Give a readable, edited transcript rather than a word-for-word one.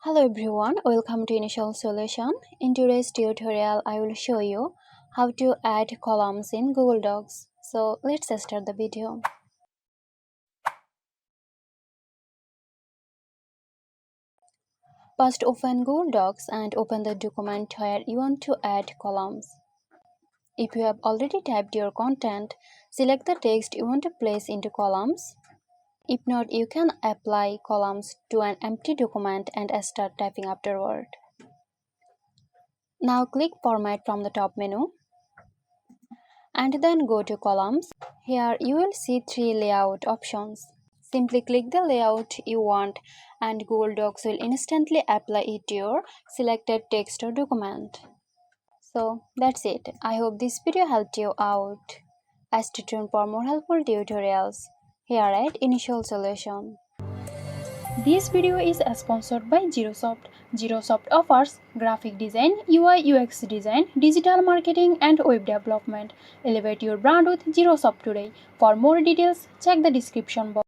Hello everyone, welcome to Initial Solution. In today's tutorial, I will show you how to add columns in Google Docs. So let's start the video. First open Google Docs and open the document where you want to add columns. If you have already typed your content, select the text you want to place into columns. If not, you can apply columns to an empty document and start typing afterward. Now click Format from the top menu and then go to Columns. Here you will see three layout options. Simply click the layout you want and Google Docs will instantly apply it to your selected text or document. So that's it. I hope this video helped you out. Stay tuned for more helpful tutorials here at Initial Solution. This video is sponsored by Zerosoft. Zerosoft offers graphic design, UI UX design, digital marketing and web development. Elevate your brand with Zerosoft today. For more details, check the description box.